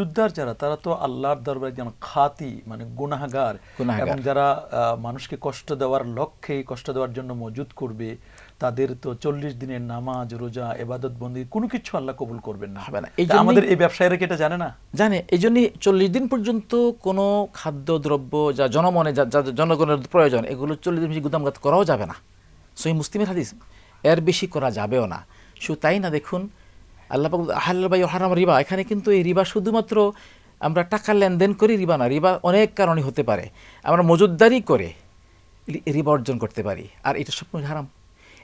যোদ্ধার যারা তারা তো আল্লাহর দরবারে যেন খাতি মানে গুনাহগার এবং যারা মানুষকে কষ্ট দেওয়ার লক্ষ্যে কষ্ট দেওয়ার জন্য মজুদ করবে তাদের তো 40 দিনের নামাজ রোজা ইবাদত বন্দি কোনো কিছু আল্লাহ কবুল করবেন না। হবে না। আমাদের এই ব্যবসায়ীরা কি এটা জানে না? জানে, এই জন্যই 40 দিন পর্যন্ত কোনো খাদ্যদ্রব্য যা জনমনে যা জনগণের প্রয়োজন এগুলো 40 দিন বেশি গুদামঘাত করাও যাবে না। সহিহ মুসলিমের হাদিস, এর বেশি করা যাবেও না। শুধু তাই না, দেখুন আল্লাহ পাক হালাল বা হারাম রিবা, এখানে কিন্তু এই রিবা শুধুমাত্র আমরা টাকা লেনদেন করি রিবা না, রিবা অনেক কারণে হতে পারে। আমরা মজুদদারি করে রিবা অর্জন করতে পারি, আর এটা সব হারাম।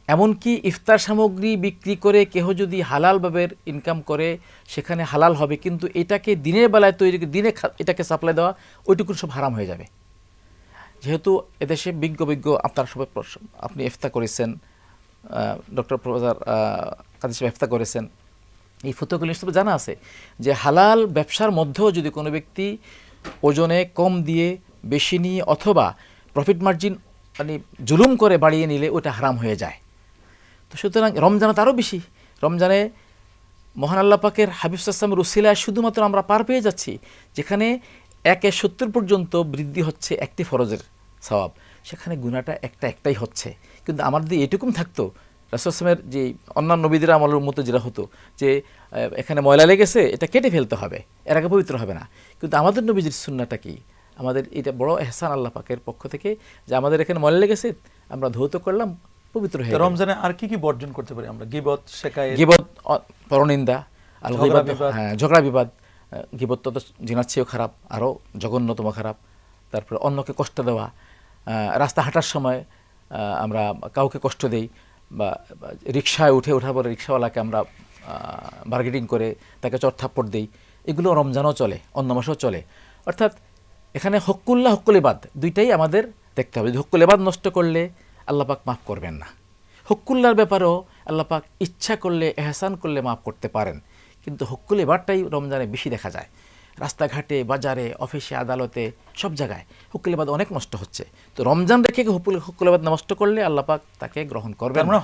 এমনকি ইফতার সামগ্রী বিক্রি করে কেহ যদি হালালভাবে ইনকাম করে সেখানে হালাল হবে, কিন্তু এটাকে দিনের বেলায় তৈরি দিনে এটাকে সাপ্লাই দেওয়া ওইটুকু সব হারাম হয়ে যাবে। যেহেতু এদেশে বিজ্ঞ আপনার সবাই আপনি ইফতা করেছেন, ডক্টর প্রফেসর কাদের সাহেব ইফতা করেছেন, এই ফতোয়াগুলি সব জানা আছে যে হালাল ব্যবসার মধ্যেও যদি কোনো ব্যক্তি ওজনে কম দিয়ে বেশি নিয়ে অথবা প্রফিট মার্জিন মানে জুলুম করে বাড়িয়ে নিলে ওটা হারাম হয়ে যায়। তো সুতরাং রমজানে তো আরও বেশি। রমজানে মহান আল্লাহ পাকের হাবিব সাল্লাল্লাহু রুসিলায় শুধুমাত্র আমরা পার পেয়ে যাচ্ছি, যেখানে 1/70 পর্যন্ত বৃদ্ধি হচ্ছে একটি ফরজের সওয়াব, সেখানে গুনাহটা একটাই হচ্ছে। কিন্তু আমার যদি এটুকুম থাকতো, রাসূল সাল্লাল্লাহু যে অন্যান্য নবীদের আমলের মতো যেটা হতো যে এখানে ময়লা লেগেছে এটা কেটে ফেলতে হবে, এর আগে পবিত্র হবে না। কিন্তু আমাদের নবীজির সুন্নাহটা কি? আমাদের এটা বড় এহসান আল্লাহ পাকের পক্ষ থেকে যে আমাদের এখানে ময়লা লেগেছে, আমরা ধৌত করলাম, পবিত্র হয়ে গেল। রমজানে আর কি বর্জন করতে পারি আমরা? গীবত, শিকায়েত, গীবত, পরনিন্দা, আল গীবত, হ্যাঁ ঝগড়া বিবাদ। গীবত তো জিনার চেয়েও খারাপ, আরও জঘন্যতম খারাপ। তারপরে অন্যকে কষ্ট দেওয়া, রাস্তা হাঁটার সময় আমরা কাউকে কষ্ট দেই, বা রিকশায় ওঠার পরে রিকশাওয়ালাকে আমরা বার্গেটিং করে তাকে চড়থাপ্পড় দিই, এগুলো রমজানও চলে, অন্য মাসেও চলে। অর্থাৎ এখানে হক্কুল্লাহ হক্কুল ইবাদ দুইটাই আমাদের দেখতে হবে। যদি হক্কুল ইবাদ নষ্ট করলে আল্লাহ পাক মাফ করবেন না। হক্কুল্লাহর ব্যাপারেও আল্লাহ পাক ইচ্ছা করলে এহসান করলে মাফ করতে পারেন, কিন্তু হক্কুল ইবাদটাই রমজানে বেশি দেখা যায়। রাস্তাঘাটে, বাজারে, অফিসে, আদালতে, সব জায়গায় হক্কুল ইবাদ অনেক নষ্ট হচ্ছে। তো রমজান রেখে হক্কুল ইবাদ নষ্ট করলে আল্লাহ পাক তাকে গ্রহণ করবেন না।